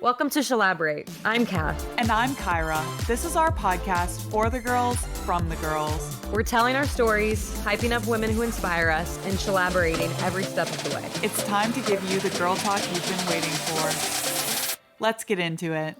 Welcome to Shalaborate. I'm Kath. And I'm Kyra. This is our podcast for the girls, from the girls. We're telling our stories, hyping up women who inspire us, and shalaborating every step of the way. It's time to give you the girl talk you've been waiting for. Let's get into it.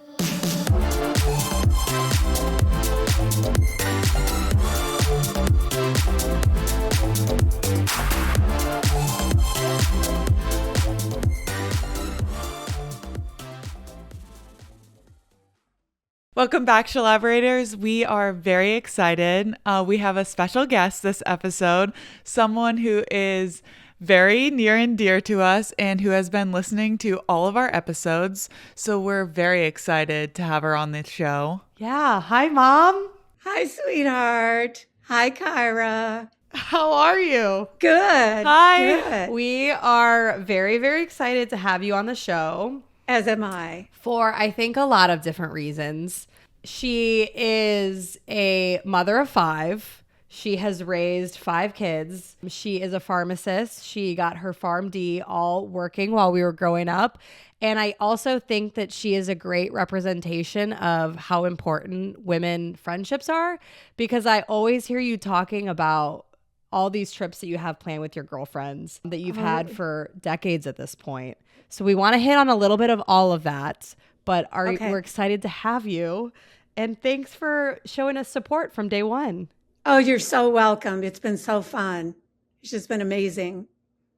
Welcome back, Shalaborators. We are very excited. We have a special guest this episode, someone who is very near and dear to us and who has been listening to all of our episodes. So we're very excited to have her on this show. Yeah. Hi, Mom. Hi, sweetheart. Hi, Kyra. How are you? Good. Hi. Good. We are very, very excited to have you on the show. As am I. For, I think, a lot of different reasons. She is a mother of 5. She has raised 5 kids. She is a pharmacist. She got her PharmD all working while we were growing up. And I also think that she is a great representation of how important women friendships are, because I always hear you talking about all these trips that you have planned with your girlfriends that you've had for decades at this point. So we want to hit on a little bit of all of that, but we're excited to have you. And thanks for showing us support from day one. Oh, you're so welcome. It's been so fun. It's just been amazing.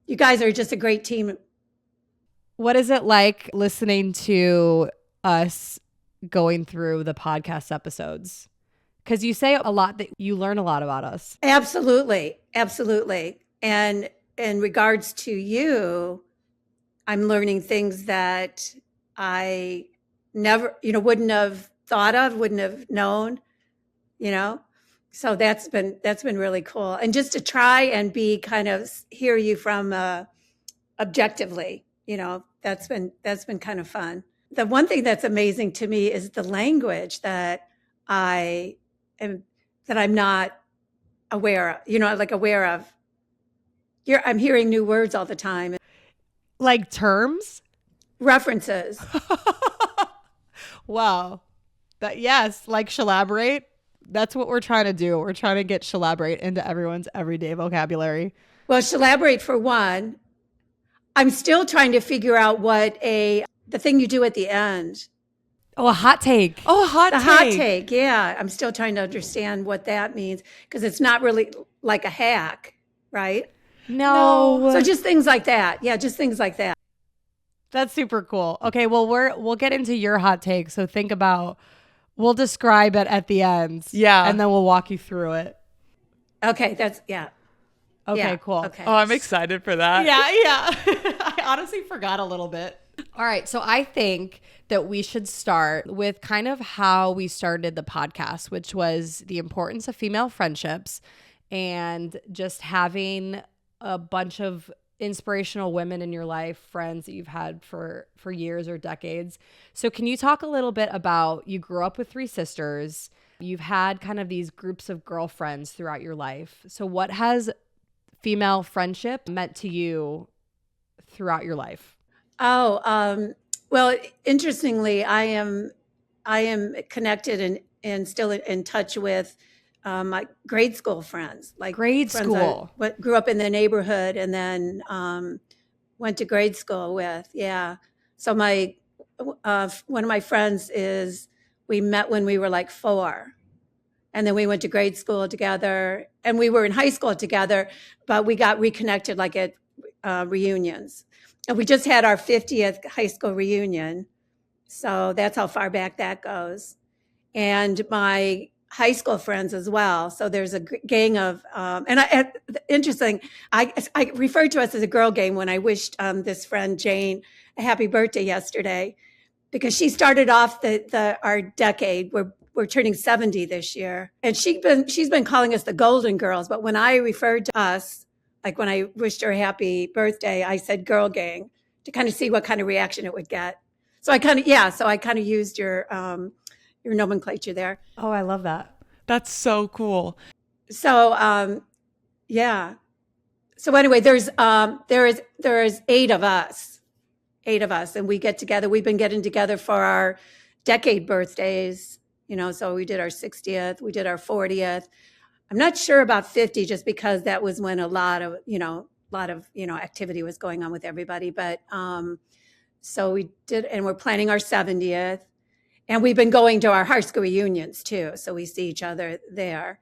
You guys are just a great team. What is it like listening to us going through the podcast episodes? Because you say a lot that you learn a lot about us. Absolutely. Absolutely. And in regards to you, I'm learning things that I never, wouldn't have thought of, wouldn't have known, So that's been really cool. And just to try and be kind of hear you from objectively, that's been kind of fun. The one thing that's amazing to me is the language that I'm not aware of, aware of. I'm hearing new words all the time. Like terms? References. Wow. Yes, like shalaborate. That's what we're trying to do. We're trying to get shalaborate into everyone's everyday vocabulary. Well, shalaborate for one. I'm still trying to figure out what the thing you do at the end. Oh, a hot take. Oh, The hot take. Yeah. I'm still trying to understand what that means, because it's not really like a hack, right? No. So just things like that. Yeah, just things like that. That's super cool. Okay, well, we'll get into your hot take. So we'll describe it at the end. Yeah. And then we'll walk you through it. Okay, Okay, yeah, cool. Okay. Oh, I'm excited for that. Yeah. I honestly forgot a little bit. All right, so I think that we should start with kind of how we started the podcast, which was the importance of female friendships and just having a bunch of inspirational women in your life, friends that you've had for years or decades. So can you talk a little bit about, you grew up with 3 sisters, you've had kind of these groups of girlfriends throughout your life. So what has female friendship meant to you throughout your life? Well, interestingly, I am connected and still in touch with my grade school friends, Grade friends school. I grew up in the neighborhood and then went to grade school with. Yeah. So my one of my friends we met when we were like 4, and then we went to grade school together, and we were in high school together, but we got reconnected like at reunions. And we just had our 50th high school reunion. So that's how far back that goes. And my high school friends as well. So there's a gang of, interesting, I referred to us as a girl gang when I wished this friend Jane a happy birthday yesterday, because she started off our decade. We're turning 70 this year. And she's been calling us the Golden Girls. But when I referred to us, like when I wished her a happy birthday, I said girl gang to kind of see what kind of reaction it would get. So I kind of used your nomenclature there. Oh, I love that. That's so cool. So, yeah. So anyway, there is 8 of us. 8 of us, and we get together. We've been getting together for our decade birthdays, so we did our 60th, we did our 40th. I'm not sure about 50, just because that was when a lot of activity was going on with everybody. But so we did, and we're planning our 70th. And we've been going to our high school reunions too. So we see each other there.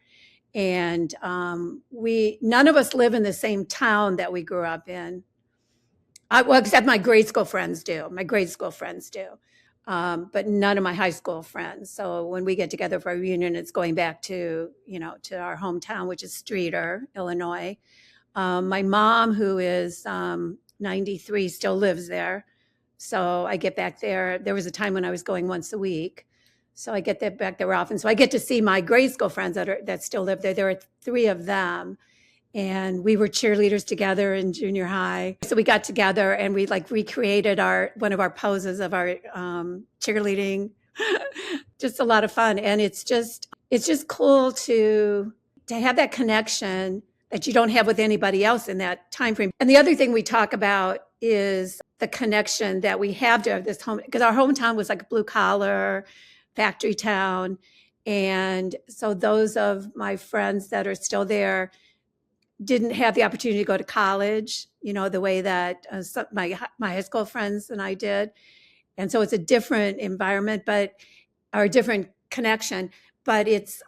And none of us live in the same town that we grew up in. Well, except my grade school friends do. But none of my high school friends. So when we get together for a reunion, it's going back to, to our hometown, which is Streator, Illinois. My mom, who is 93, still lives there. So I get back there. There was a time when I was going once a week. So I get back there often. So I get to see my grade school friends that still live there. There are 3 of them. And we were cheerleaders together in junior high. So we got together and we recreated one of our poses of our cheerleading. Just a lot of fun. And it's just cool to have that connection that you don't have with anybody else in that time frame. And the other thing we talk about is the connection that we have to this home, because our hometown was like a blue collar factory town. And so those of my friends that are still there didn't have the opportunity to go to college, the way that my high school friends and I did. And so it's a different environment, or a different connection, but it's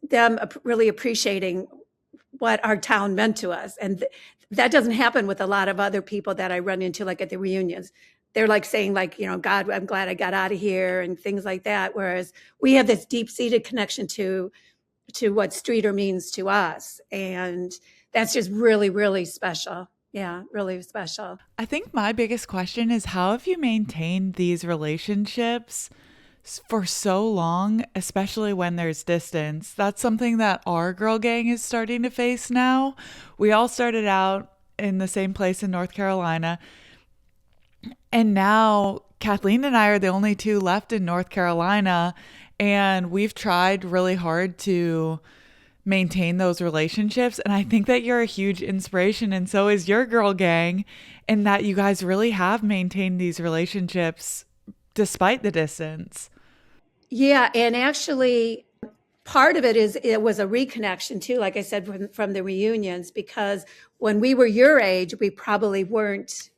them really appreciating what our town meant to us. And that doesn't happen with a lot of other people that I run into, like at the reunions. They're saying God, I'm glad I got out of here and things like that. Whereas we have this deep-seated connection to what Streator means to us. And that's just really, really special. Yeah, really special. I think my biggest question is, how have you maintained these relationships for so long, especially when there's distance? That's something that our girl gang is starting to face now. We all started out in the same place in North Carolina. And now Kathleen and I are the only 2 left in North Carolina. And we've tried really hard to maintain those relationships. And I think that you're a huge inspiration. And so is your girl gang, and that you guys really have maintained these relationships despite the distance. Yeah. And actually, part of it was a reconnection too, like I said, from the reunions, because when we were your age, we probably weren't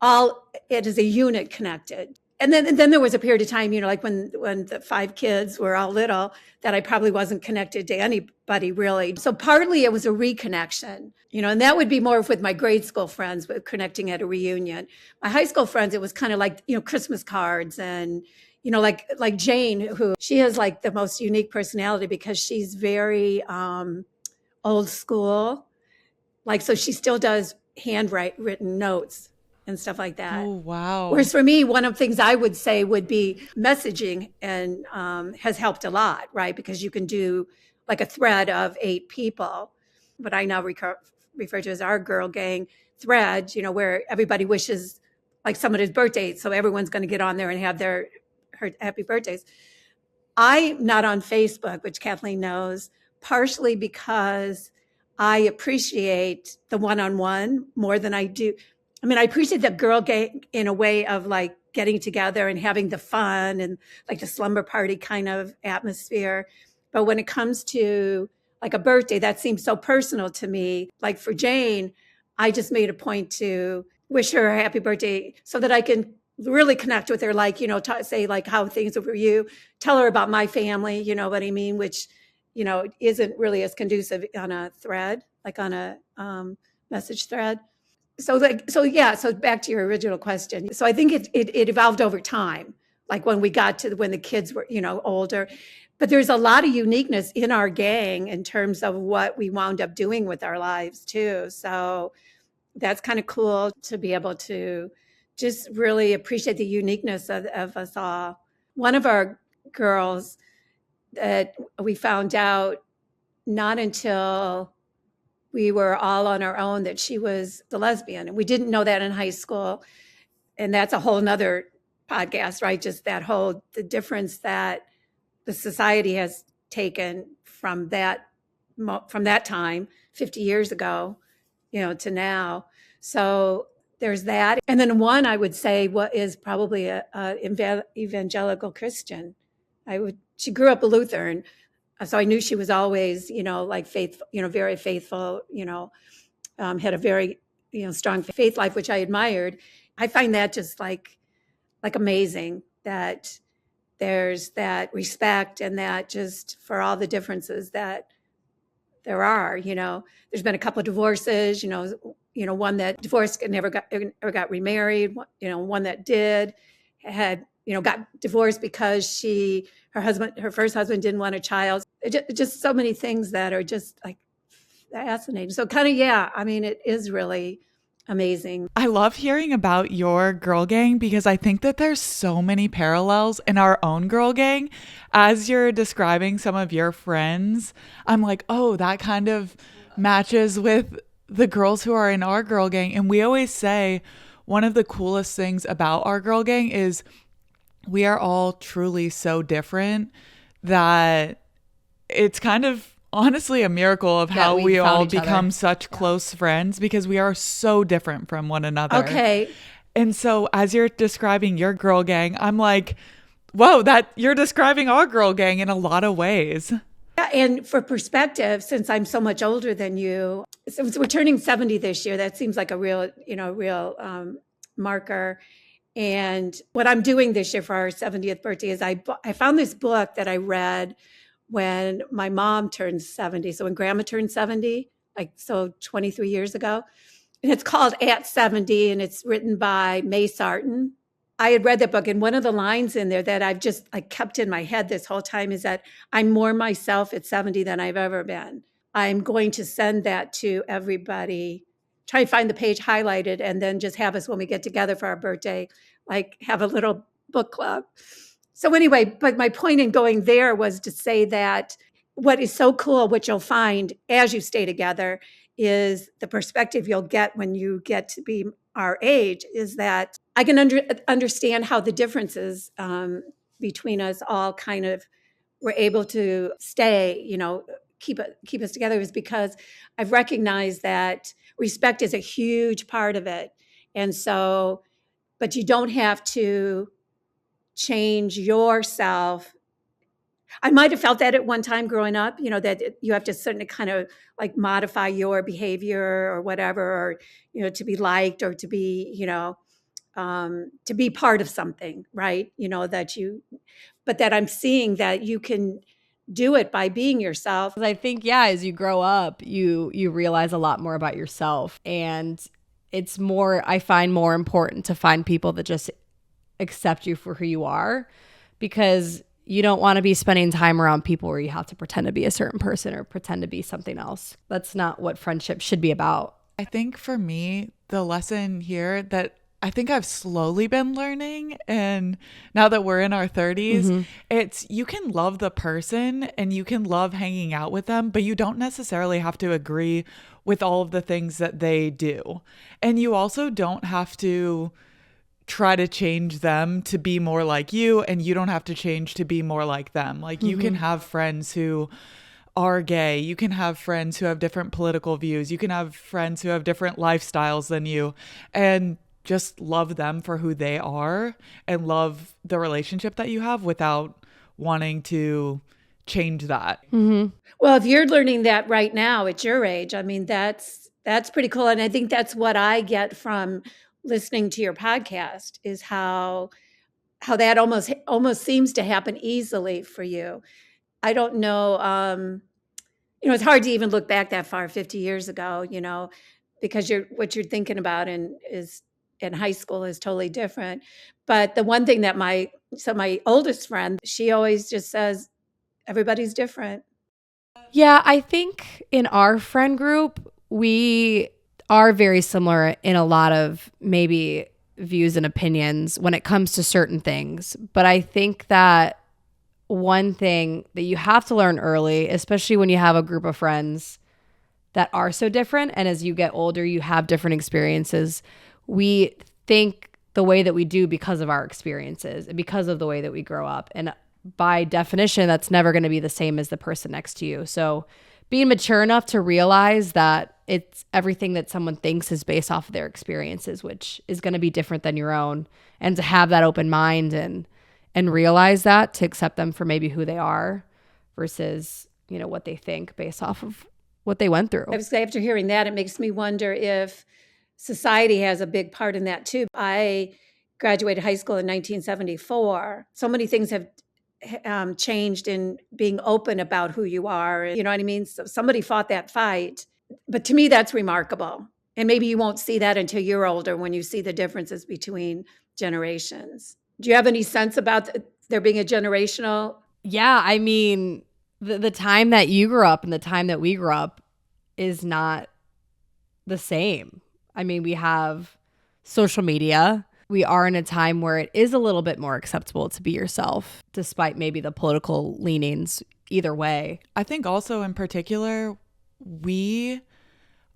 all, it is a unit connected. And then there was a period of time, like when the 5 kids were all little, that I probably wasn't connected to anybody really. So partly it was a reconnection, and that would be more with my grade school friends, with connecting at a reunion. My high school friends, it was kind of like, Christmas cards and, like Jane, who she has the most unique personality because she's very old school. So she still does handwritten notes and stuff like that. Oh, wow. Whereas for me, one of the things I would say would be messaging, and has helped a lot, right? Because you can do a thread of 8 people, what I now refer to as our girl gang thread, where everybody wishes somebody's birthday. So everyone's going to get on there and have her happy birthdays. I'm not on Facebook, which Kathleen knows, partially because I appreciate the one-on-one more than I do. I mean, I appreciate the girl gang in a way of getting together and having the fun and the slumber party kind of atmosphere. But when it comes to a birthday, that seems so personal to me. For Jane, I just made a point to wish her a happy birthday so that I can really connect with her, say how things are for you, tell her about my family, you know what I mean? Which, isn't really as conducive on a thread, on a message thread. So back to your original question. So I think it evolved over time, when we got to when the kids were, older. But there's a lot of uniqueness in our gang in terms of what we wound up doing with our lives too. So that's kind of cool to be able to just really appreciate the uniqueness of us all. One of our girls that we found out not until we were all on our own that she was a lesbian. And we didn't know that in high school. And that's a whole nother podcast, right? Just the difference that the society has taken from that time, 50 years ago, to now. So there's that. And then one, I would say, what is probably a evangelical Christian. She grew up a Lutheran, so I knew she was always, like faithful, very faithful, had a very, strong faith life, which I admired. I find that just like amazing that there's that respect and that just for all the differences that there are. There's been a couple of divorces, one that divorced and never got remarried, one that did had, got divorced because her first husband didn't want a child. Just so many things that are just like fascinating. So kind of, yeah, I mean, it is really amazing. I love hearing about your girl gang because I think that there's so many parallels in our own girl gang. As you're describing some of your friends, I'm like, oh, that kind of matches with the girls who are in our girl gang. And we always say one of the coolest things about our girl gang is we are all truly so different that it's kind of honestly a miracle of how we all become such close friends because we are so different from one another. Okay. And so as you're describing your girl gang, I'm like, whoa, that you're describing our girl gang in a lot of ways. Yeah, and for perspective, since I'm so much older than you, since we're turning 70 this year, that seems like a real marker. And what I'm doing this year for our 70th birthday is I found this book that I read when my mom turned 70. So when grandma turned 70, 23 years ago. And it's called At 70, and it's written by May Sarton. I had read that book, and one of the lines in there that I've just kept in my head this whole time is that I'm more myself at 70 than I've ever been. I'm going to send that to everybody, try and find the page highlighted, and then just have us when we get together for our birthday, have a little book club. So anyway, but my point in going there was to say that what is so cool, what you'll find as you stay together, is the perspective you'll get when you get to be our age, is that I can understand how the differences between us all kind of were able to stay, keep us together, is because I've recognized that respect is a huge part of it. And so, but you don't have to change yourself. I might have felt that at one time growing up, that you have to certainly kind of modify your behavior or whatever, or, to be liked or to be, to be part of something, right? But that I'm seeing that you can do it by being yourself. I think, as you grow up, you realize a lot more about yourself, and it's I find more important to find people that just accept you for who you are, because you don't want to be spending time around people where you have to pretend to be a certain person or pretend to be something else. That's not what friendship should be about. I think for me, the lesson here that I think I've slowly been learning, and now that we're in our 30s, it's you can love the person and you can love hanging out with them, but you don't necessarily have to agree with all of the things that they do. And you also don't have to try to change them to be more like you, and you don't have to change to be more like them. You can have friends who are gay. You can have friends who have different political views. You can have friends who have different lifestyles than you, and just love them for who they are and love the relationship that you have without wanting to change that. Well, if you're learning that right now at your age, I mean, that's pretty cool. And I think that's what I get from listening to your podcast, is how that almost seems to happen easily for you. I don't know. It's hard to even look back that far, 50 years ago, because what you're thinking about is in high school is totally different. But the one thing that my oldest friend, she always just says, everybody's different. Yeah, I think in our friend group, we are very similar in a lot of maybe views and opinions when it comes to certain things. But I think that one thing that you have to learn early, especially when you have a group of friends that are so different, and as you get older, you have different experiences, we think the way that we do because of our experiences and because of the way that we grow up. And by definition, that's never going to be the same as the person next to you. So being mature enough to realize that it's everything that someone thinks is based off of their experiences, which is going to be different than your own, and to have that open mind and realize that, to accept them for maybe who they are versus, you know, what they think based off of what they went through. After hearing that, it makes me wonder if society has a big part in that too. I graduated high school in 1974. So many things have changed in being open about who you are. You know what I mean? So somebody fought that fight. But to me, that's remarkable. And maybe you won't see that until you're older, when you see the differences between generations. Do you have any sense about there being a generational? Yeah, I mean, the time that you grew up and the time that we grew up is not the same. I mean, we have social media. We are in a time where it is a little bit more acceptable to be yourself, despite maybe the political leanings either way. I think also in particular, we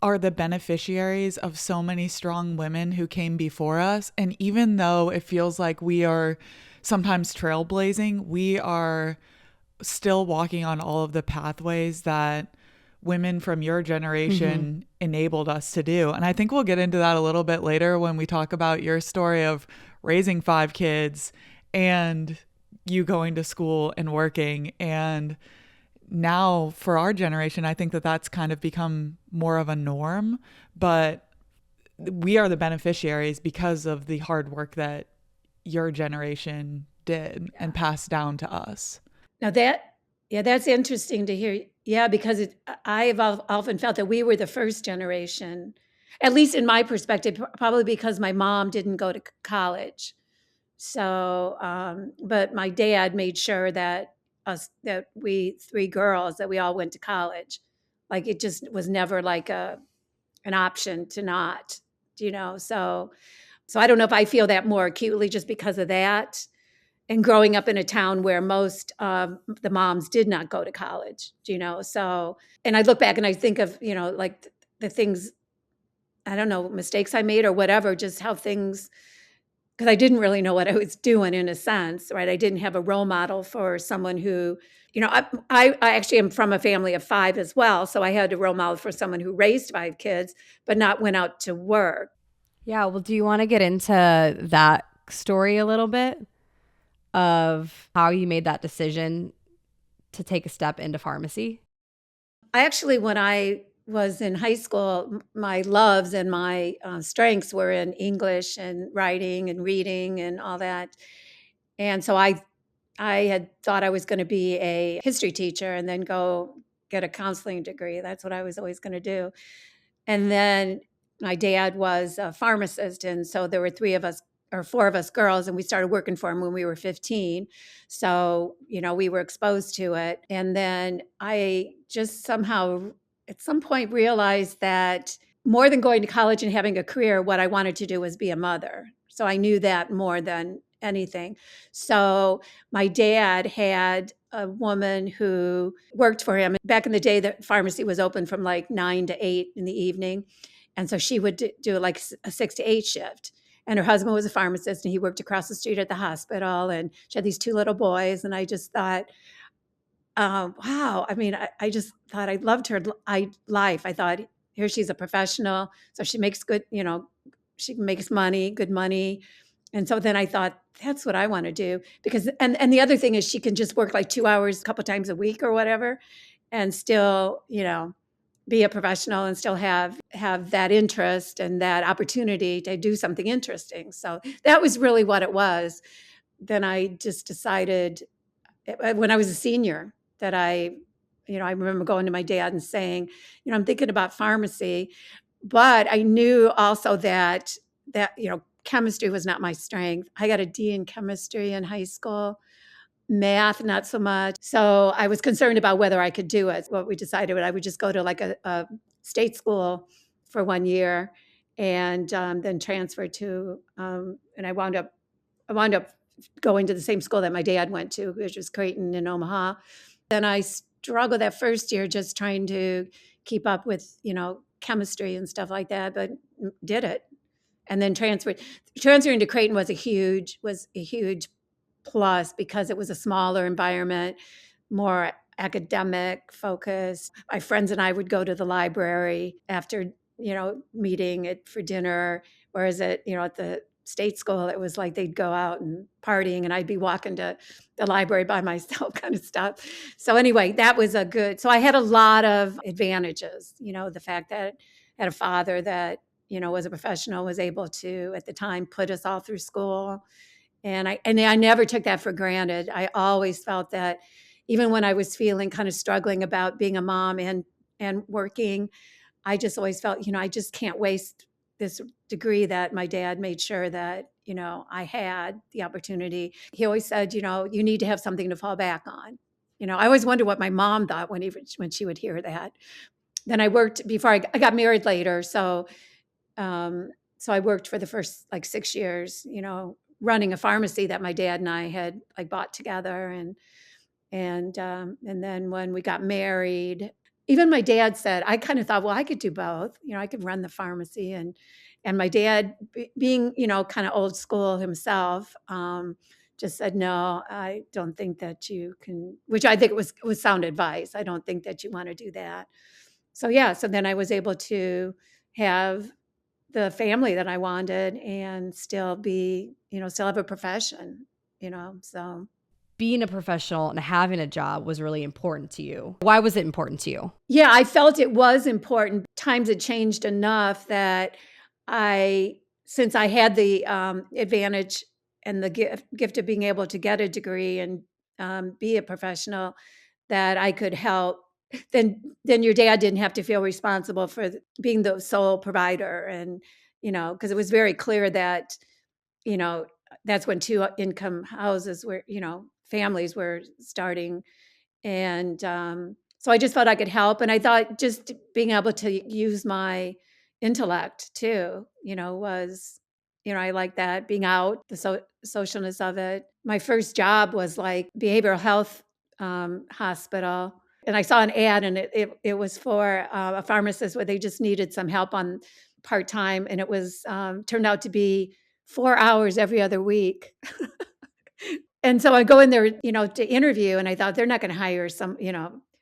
are the beneficiaries of so many strong women who came before us. And even though it feels like we are sometimes trailblazing, we are still walking on all of the pathways that women from your generation enabled us to do. And I think we'll get into that a little bit later when we talk about your story of raising 5 kids and you going to school and working. And now for our generation, I think that that's kind of become more of a norm, but we are the beneficiaries because of the hard work that your generation did and passed down to us. Now that's interesting to hear. Yeah, because I've often felt that we were the first generation, at least in my perspective, probably because my mom didn't go to college. So, but my dad made sure that we 3 girls, that we all went to college. Like, it just was never like an option to not, you know. So I don't know if I feel that more acutely just because of that. And growing up in a town where most of the moms did not go to college, you know. So, and I look back and I think of, you know, like the things, I don't know, mistakes I made or whatever, just how things, because I didn't really know what I was doing in a sense, right? I didn't have a role model for someone who, you know, I actually am from a family of 5 as well. So I had a role model for someone who raised 5 kids, but not went out to work. Yeah, well, do you want to get into that story a little bit of how you made that decision to take a step into pharmacy? I actually, when I was in high school, my loves and my strengths were in English and writing and reading and all that. And so I had thought I was going to be a history teacher and then go get a counseling degree. That's what I was always going to do. And then my dad was a pharmacist. And so there were 3 of us or 4 of us girls, and we started working for him when we were 15. So, you know, we were exposed to it. And then I just somehow at some point realized that more than going to college and having a career, what I wanted to do was be a mother. So I knew that more than anything. So my dad had a woman who worked for him. Back in the day, the pharmacy was open from like 9 to 8 in the evening. And so she would do like a 6 to 8 shift. And her husband was a pharmacist, and he worked across the street at the hospital, and she had these 2 little boys. And I just thought, wow. I mean, I just thought I loved her life. I thought, here she's a professional, so she makes good, you know, she makes money, good money. And so then I thought, that's what I want to do. Because, and the other thing is, she can just work like 2 hours a couple times a week or whatever, and still, you know, be a professional and still have that interest and that opportunity to do something interesting. So that was really what it was. Then I just decided when I was a senior that I remember going to my dad and saying, you know, I'm thinking about pharmacy, but I knew also that, you know, chemistry was not my strength. I got a D in chemistry in high school. Math, not so much. So I was concerned about whether I could do it. What we decided, I would just go to like a state school for 1 year and then transfer to, and I wound up going to the same school that my dad went to, which was Creighton in Omaha. Then I struggled that first year just trying to keep up with, you know, chemistry and stuff like that, but did it. And then transferring to Creighton was a huge plus because it was a smaller environment, more academic focus. My friends and I would go to the library after, meeting it for dinner, whereas at the state school, it was like they'd go out and partying and I'd be walking to the library by myself kind of stuff. So anyway, that was so I had a lot of advantages, the fact that I had a father that, was a professional, was able to, at the time, put us all through school. And I never took that for granted. I always felt that even when I was feeling kind of struggling about being a mom and working, I just always felt, I just can't waste this degree that my dad made sure that, I had the opportunity. He always said, you need to have something to fall back on. I always wonder what my mom thought when she would hear that. Then I worked before I got married later. So I worked for the first 6 years, running a pharmacy that my dad and I had bought together. And then when we got married, even my dad said, I kind of thought, well, I could do both. I could run the pharmacy. And my dad, being, kind of old school himself, just said, no, I don't think that you can, which I think was sound advice. I don't think that you want to do that. So then I was able to have the family that I wanted and still have a profession, so. Being a professional and having a job was really important to you. Why was it important to you? Yeah, I felt it was important. Times had changed enough that since I had the advantage and the gift of being able to get a degree and be a professional, that I could help. Then your dad didn't have to feel responsible for being the sole provider, and because it was very clear that that's when two income houses were families were starting, and so I just felt I could help, and I thought just being able to use my intellect too, was I like that, being out, the socialness of it. My first job was behavioral health hospital. And I saw an ad, and it was for a pharmacist where they just needed some help on part-time. And it was turned out to be 4 hours every other week. And so I go in there, to interview, and I thought they're not going to hire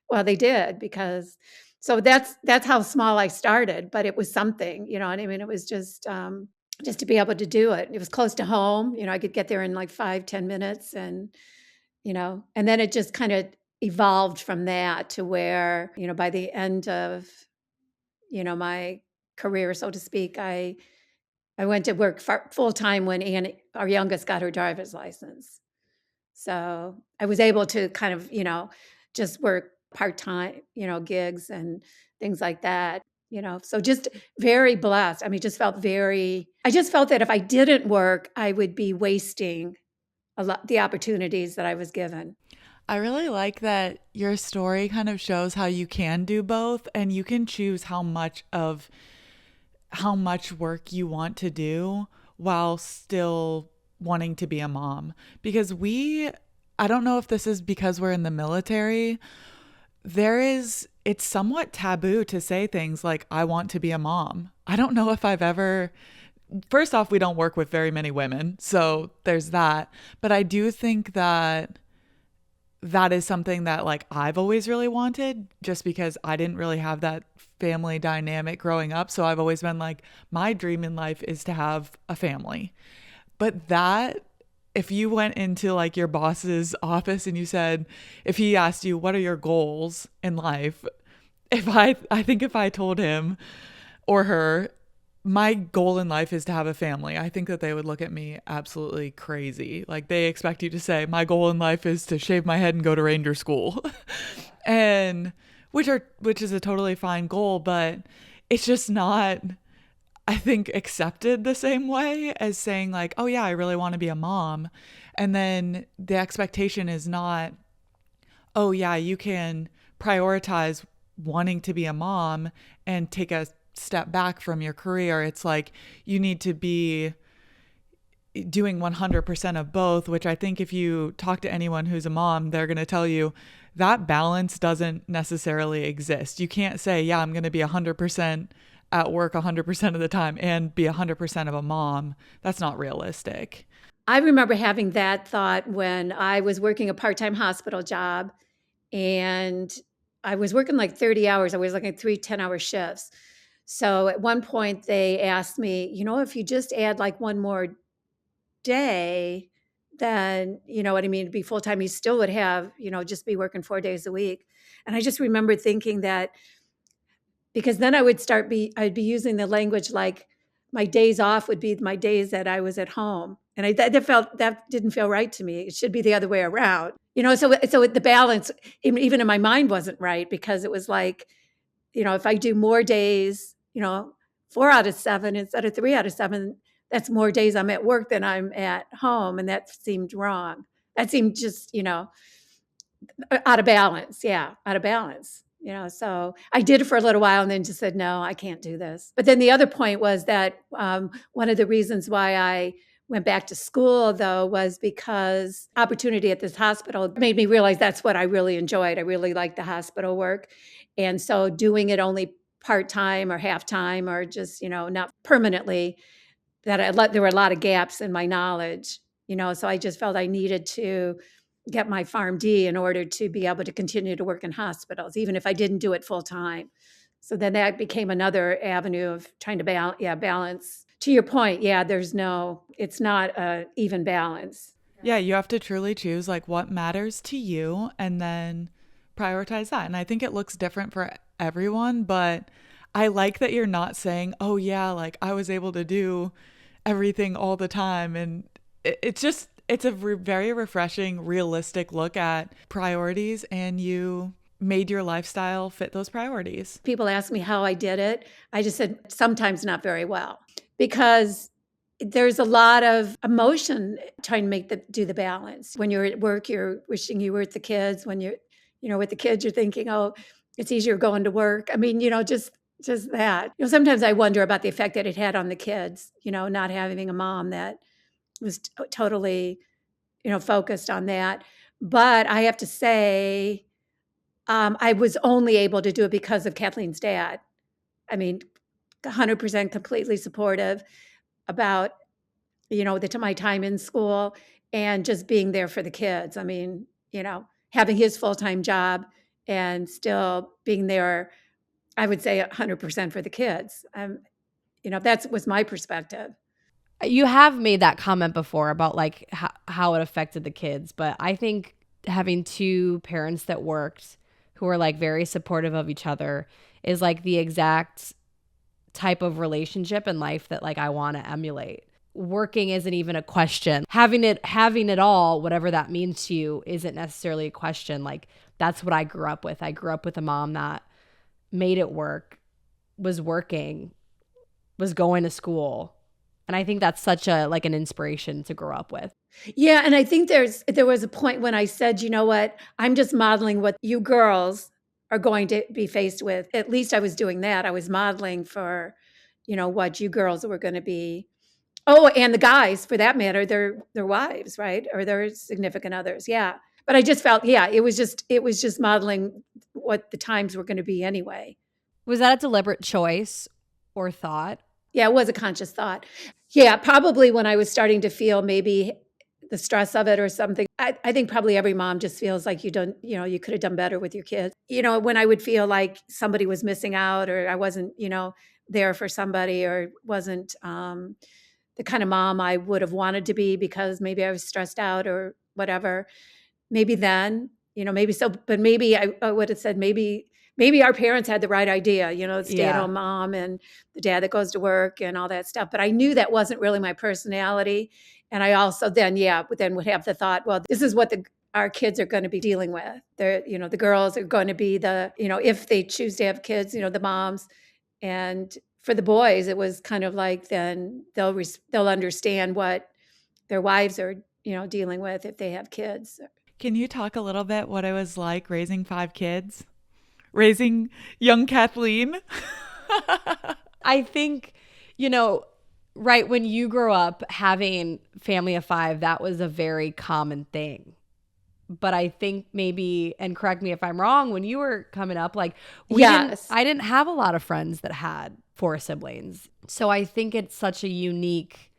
well, they did, because so that's how small I started, but it was something, what I mean? It was just to be able to do it. It was close to home. I could get there in 5-10 minutes, and and then it just kind of evolved from that to where, by the end of, my career, so to speak, I went to work full time when Annie, our youngest, got her driver's license. So I was able to kind of, just work part-time, gigs and things like that, so just very blessed. I mean, I just felt that if I didn't work, I would be wasting a lot the opportunities that I was given. I really like that your story kind of shows how you can do both, and you can choose how much work you want to do while still wanting to be a mom. Because I don't know if this is because we're in the military, it's somewhat taboo to say things like, I want to be a mom. I don't know if first off, we don't work with very many women, so there's that. But I do think that is something that I've always really wanted, just because I didn't really have that family dynamic growing up. So I've always been my dream in life is to have a family. But if you went into your boss's office and you said, if he asked you, what are your goals in life? I think if I told him or her, my goal in life is to have a family, I think that they would look at me absolutely crazy. They expect you to say, my goal in life is to shave my head and go to ranger school. And which is a totally fine goal, but it's just not, I think, accepted the same way as saying oh yeah, I really want to be a mom. And then the expectation is not, oh yeah, you can prioritize wanting to be a mom and take a step back from your career. It's you need to be doing 100% of both, which I think if you talk to anyone who's a mom, they're going to tell you that balance doesn't necessarily exist. You can't say, yeah, I'm going to be 100% at work 100% of the time and be 100% of a mom. That's not realistic. I remember having that thought when I was working a part-time hospital job, And I was working like 30 hours. I was like at 3 10-hour shifts. So at one point they asked me, if you just add like one more day, then, you know what I mean, to be full time, you still would have, just be working 4 days a week. And I just remember thinking that, because then I'd be using the language like my days off would be my days that I was at home. And that didn't feel right to me. It should be the other way around. So the balance, even in my mind, wasn't right, because it was like, if I do more days, 4 out of 7 instead of 3 out of 7, that's more days I'm at work than I'm at home. And that seemed wrong. That seemed just, out of balance. Yeah, out of balance. So I did it for a little while and then just said, no, I can't do this. But then the other point was that one of the reasons why I went back to school, though, was because opportunity at this hospital made me realize that's what I really enjoyed. I really liked the hospital work. And so doing it only part-time or half-time or just, not permanently, there were a lot of gaps in my knowledge, so I just felt I needed to get my PharmD in order to be able to continue to work in hospitals, even if I didn't do it full time. So then that became another avenue of trying to balance. To your point, it's not an even balance. Yeah, you have to truly choose like what matters to you and then prioritize that. And I think it looks different for everyone, but I like that you're not saying, oh yeah, like I was able to do everything all the time. And it's a very refreshing, realistic look at priorities, and you made your lifestyle fit those priorities. People ask me how I did it. I just said sometimes not very well, because there's a lot of emotion trying to do the balance. When you're at work, you're wishing you were with the kids. When you're, with the kids, you're thinking, oh, it's easier going to work. I mean, just that. Sometimes I wonder about the effect that it had on the kids, not having a mom that was totally, focused on that. But I have to say, I was only able to do it because of Kathleen's dad. I mean, 100% completely supportive about, my time in school and just being there for the kids. I mean, having his full-time job and still being there, I would say 100% for the kids. That was my perspective. You have made that comment before about like how it affected the kids, but I think having two parents that worked who are like very supportive of each other is like the exact type of relationship in life that like I want to emulate. Working isn't even a question. Having it all, whatever that means to you, isn't necessarily a question. Like that's what I grew up with. I grew up with a mom that made it work, was working, was going to school. And I think that's such an inspiration to grow up with. Yeah. And I think there was a point when I said, you know what, I'm just modeling what you girls are going to be faced with. At least I was doing that. I was modeling for, what you girls were going to be. Oh, and the guys, for that matter, their wives, right? Or their significant others. Yeah. But I just felt, it was just modeling what the times were going to be anyway. Was that a deliberate choice or thought? Yeah, it was a conscious thought. Yeah, probably when I was starting to feel maybe the stress of it or something. I think probably every mom just feels like you could have done better with your kids. When I would feel like somebody was missing out, or I wasn't, there for somebody, or wasn't the kind of mom I would have wanted to be because maybe I was stressed out or whatever. Maybe then, maybe so, but maybe I would have said maybe our parents had the right idea, stay-at-home mom and the dad that goes to work and all that stuff. But I knew that wasn't really my personality. And I also then would have the thought, well, this is what our kids are going to be dealing with. They're, the girls are going to be the, if they choose to have kids, the moms. And for the boys, it was kind of like then they'll understand what their wives are, dealing with if they have kids. Can you talk a little bit what it was like raising 5 kids? Raising young Kathleen? I think, right when you grow up having family of 5, that was a very common thing. But I think maybe, and correct me if I'm wrong, when you were coming up, like I didn't have a lot of friends that had 4 siblings. So I think it's such a unique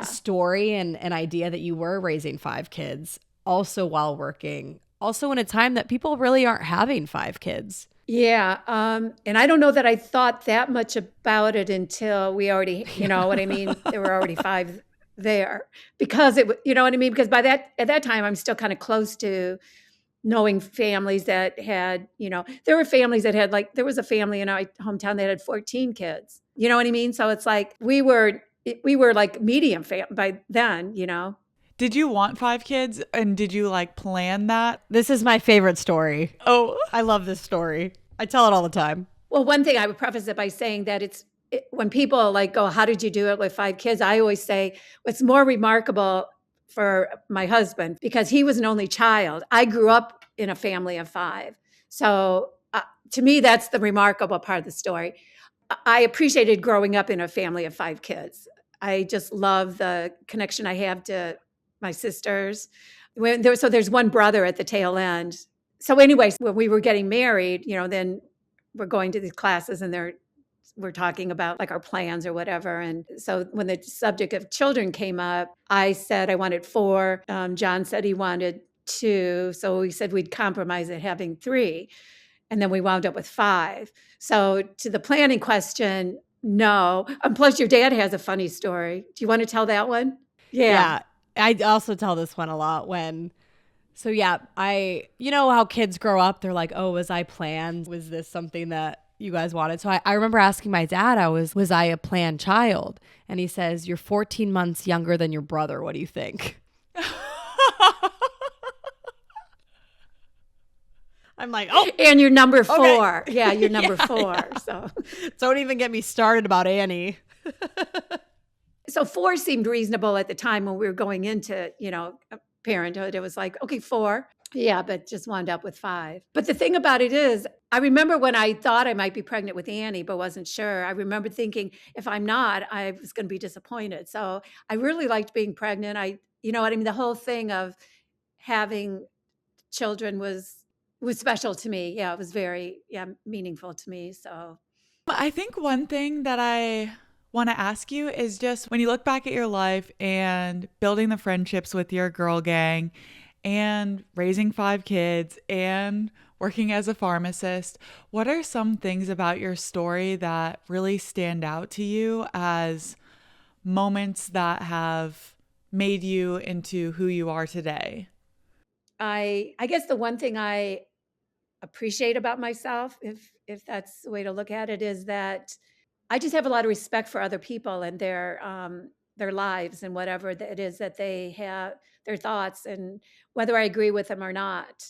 story and an idea that you were raising 5 kids also while working also in a time that people really aren't having 5 kids. Yeah. And I don't know that I thought that much about it until we already, you know what I mean? There were already 5 there because you know what I mean? Because at that time, I'm still kind of close to knowing families that had, there were families that had there was a family in our hometown that had 14 kids. You know what I mean? So it's like we were like medium by then, Did you want 5 kids and did you like plan that? This is my favorite story. Oh, I love this story. I tell it all the time. Well, one thing I would preface it by saying that when people go, how did you do it with 5 kids? I always say what's more remarkable for my husband, because he was an only child. I grew up in a family of 5. So to me, that's the remarkable part of the story. I appreciated growing up in a family of 5 kids. I just love the connection I have to my sisters. So there's one brother at the tail end. So anyways, when we were getting married, then we're going to these classes and we're talking about our plans or whatever. And so when the subject of children came up, I said I wanted 4. John said he wanted 2. So we said we'd compromise at having 3. And then we wound up with 5. So to the planning question, no. Plus your dad has a funny story. Do you want to tell that one? Yeah. I also tell this one a lot you know how kids grow up, they're like, oh, was I planned? Was this something that you guys wanted? So I remember asking my dad, was I a planned child? And he says, you're 14 months younger than your brother. What do you think? I'm like, oh. And you're number 4. Okay. Yeah, you're number 4. Yeah. So don't even get me started about Annie. So 4 seemed reasonable at the time when we were going into, parenthood. It was like, okay, 4. Yeah, but just wound up with 5. But the thing about it is, I remember when I thought I might be pregnant with Annie, but wasn't sure. I remember thinking, if I'm not, I was going to be disappointed. So I really liked being pregnant. You know what I mean? The whole thing of having children was special to me. Yeah, it was very meaningful to me. So I think one thing that I want to ask you is just when you look back at your life and building the friendships with your girl gang and raising 5 kids and working as a pharmacist, what are some things about your story that really stand out to you as moments that have made you into who you are today? I guess the one thing I appreciate about myself, if that's the way to look at it, is that I just have a lot of respect for other people and their lives and whatever it is that they have, their thoughts, and whether I agree with them or not.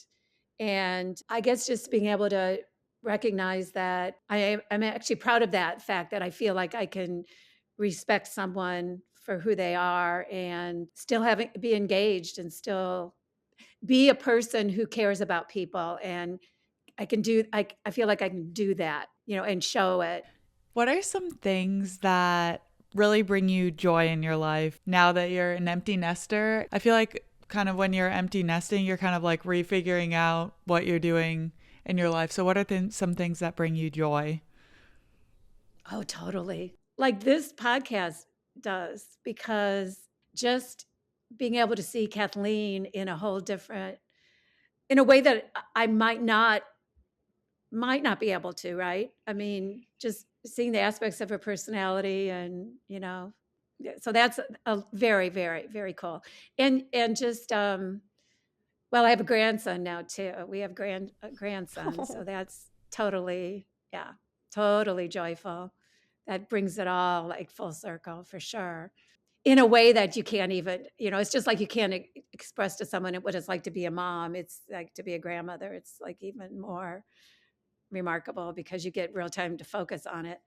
And I guess just being able to recognize that I'm actually proud of that fact, that I feel like I can respect someone for who they are and still be engaged and still be a person who cares about people. And I feel like I can do that, and show it. What are some things that really bring you joy in your life now that you're an empty nester? I feel like kind of when you're empty nesting, you're kind of like refiguring out what you're doing in your life. So what are some things that bring you joy? Oh, totally. Like this podcast does, because just being able to see Kathleen in a whole different, in a way that I might not be able to, right? I mean, just seeing the aspects of her personality and, so that's a very, very, very cool. And just, well, I have a grandson now too. We have grandsons. So that's totally joyful. That brings it all full circle for sure. In a way that you can't even, it's just like you can't express to someone what it's like to be a mom. It's like to be a grandmother. It's like even more remarkable because you get real time to focus on it.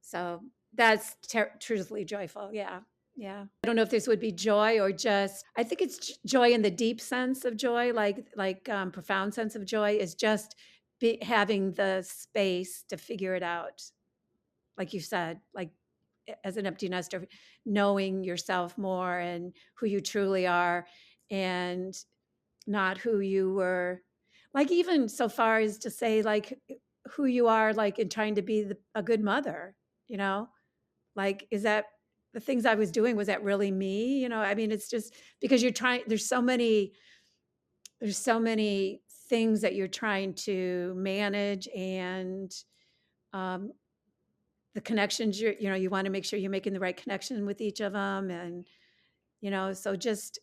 So that's truthfully joyful. Yeah. I don't know if this would be joy or just, I think it's joy in the deep sense of joy, like profound sense of joy is just having the space to figure it out. Like you said, like as an empty nester, knowing yourself more and who you truly are and not who you were, like even so far as to say like who you are, like in trying to be a good mother, like, is that the things I was doing, was that really me? I mean, it's just because there's so many there's so many things that you're trying to manage, and um, the connections you want to make sure you're making the right connection with each of them. And so just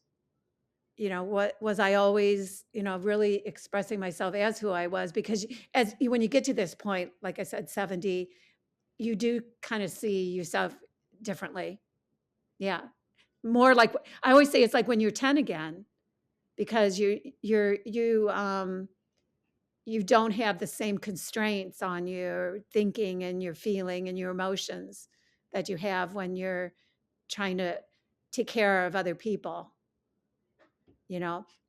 what was I always really expressing myself as who I was, because when you get to this point, like I said, 70, you do kind of see yourself differently. Yeah, more like, I always say it's like when you're 10 again, because you don't have the same constraints on your thinking and your feeling and your emotions that you have when you're trying to take care of other people,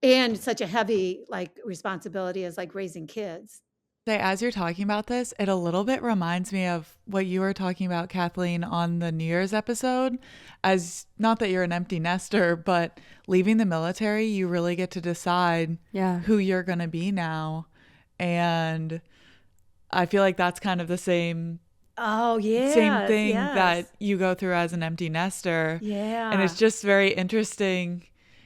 and such a heavy like responsibility as like raising kids. As you're talking about this, it a little bit reminds me of what you were talking about, Kathleen, on the New Year's episode. As not that you're an empty nester, but leaving the military, you really get to decide who you're going to be now. And I feel like that's kind of the same same thing that you go through as an empty nester. Yeah. And it's just very interesting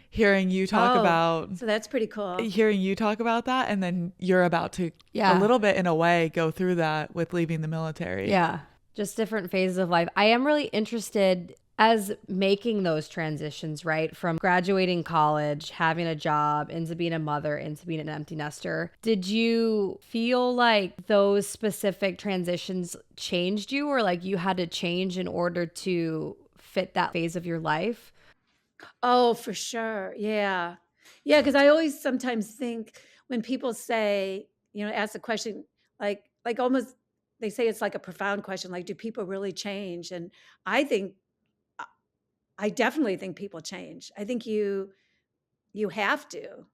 hearing you talk about. So that's pretty cool. Hearing you talk about that, and then you're about to a little bit in a way go through that with leaving the military. Yeah. Just different phases of life. I am really interested as making those transitions, right? From graduating college, having a job, into being a mother, into being an empty nester. Did you feel like those specific transitions changed you, or like you had to change in order to fit that phase of your life? Oh, for sure. Yeah. Yeah. Because I always sometimes think when people say, ask a question, like almost, they say it's like a profound question, like, do people really change? And I definitely think people change. I think you have to.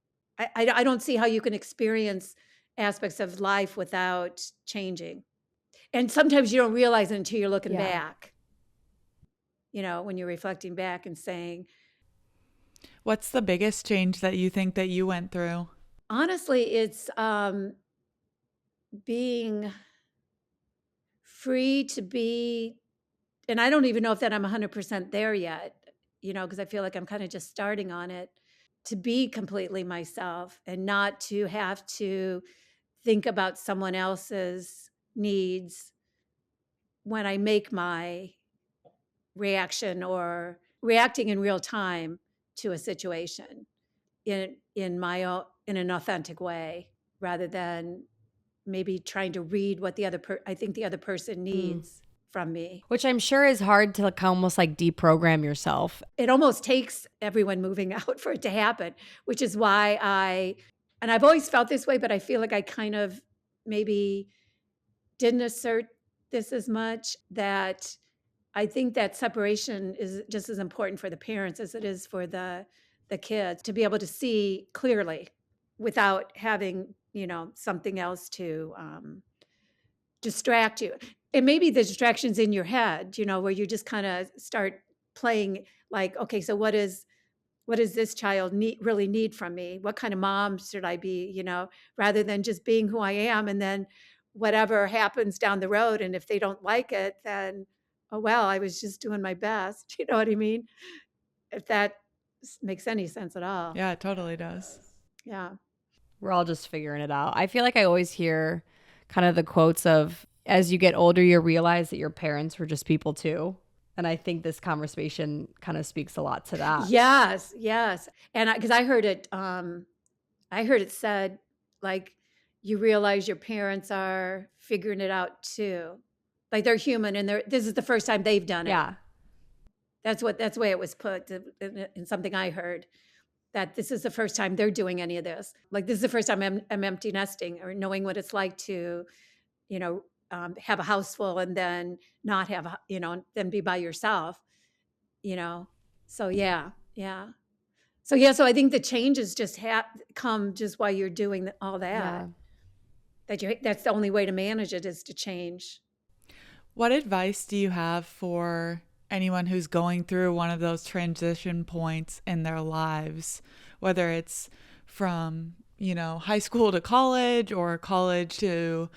I don't see how you can experience aspects of life without changing. And sometimes you don't realize it until you're looking back, when you're reflecting back and saying, what's the biggest change that you think that you went through? Honestly, it's being free to be, and I don't even know if that I'm 100% there yet, because I feel like I'm kind of just starting on it, to be completely myself and not to have to think about someone else's needs when I make my reaction or reacting in real time to a situation in an authentic way, rather than maybe trying to read what I think the other person needs from me. Which I'm sure is hard to like almost like deprogram yourself. It almost takes everyone moving out for it to happen, which is why I've always felt this way, but I feel like I kind of maybe didn't assert this as much, that I think that separation is just as important for the parents as it is for the kids, to be able to see clearly without having, something else to distract you. And maybe the distraction's in your head, where you just kind of start playing like, okay, so what does this child really need from me? What kind of mom should I be, rather than just being who I am, and then whatever happens down the road. And if they don't like it, then, oh, well, I was just doing my best. You know what I mean? If that makes any sense at all. Yeah, it totally does. Yeah. We're all just figuring it out. I feel like I always hear kind of the quotes of, as you get older, you realize that your parents were just people too. And I think this conversation kind of speaks a lot to that. Yes, yes. And because I heard it said, like, you realize your parents are figuring it out too. Like, they're human, and this is the first time they've done it. Yeah. That's the way it was put in something I heard, that this is the first time they're doing any of this. Like, this is the first time I'm empty nesting, or knowing what it's like to, have a house full and then not have, then be by yourself, So yeah. So I think the changes just come just while you're doing all that. Yeah. That's the only way to manage it, is to change. What advice do you have for anyone who's going through one of those transition points in their lives, whether it's from, high school to college, or college to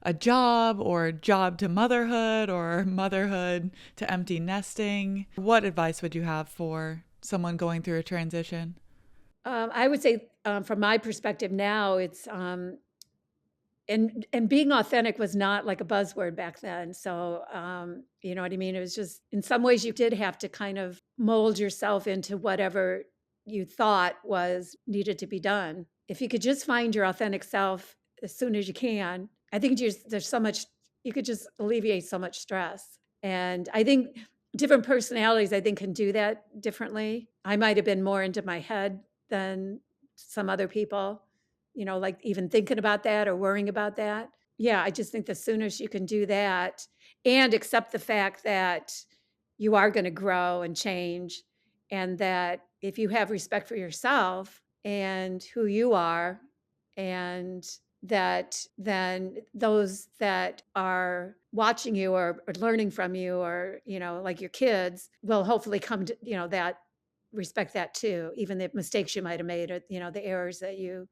a job, or job to motherhood, or motherhood to empty nesting? What advice would you have for someone going through a transition? I would say, from my perspective now, it's and being authentic was not like a buzzword back then. So, you know what I mean? It was just, in some ways, you did have to kind of mold yourself into whatever you thought was needed to be done. If you could just find your authentic self as soon as you can, I think there's so much, you could just alleviate so much stress. And I think different personalities, I think, can do that differently. I might have been more into my head than some other people, you know, like even thinking about that or worrying about that. Yeah, I just think the soonest you can do that and accept the fact that you are going to grow and change, and that if you have respect for yourself and who you are, and that then those that are watching you or learning from you, or, you know, like your kids, will hopefully come to, you know, that respect that too, even the mistakes you might have made, or, you know, the errors that you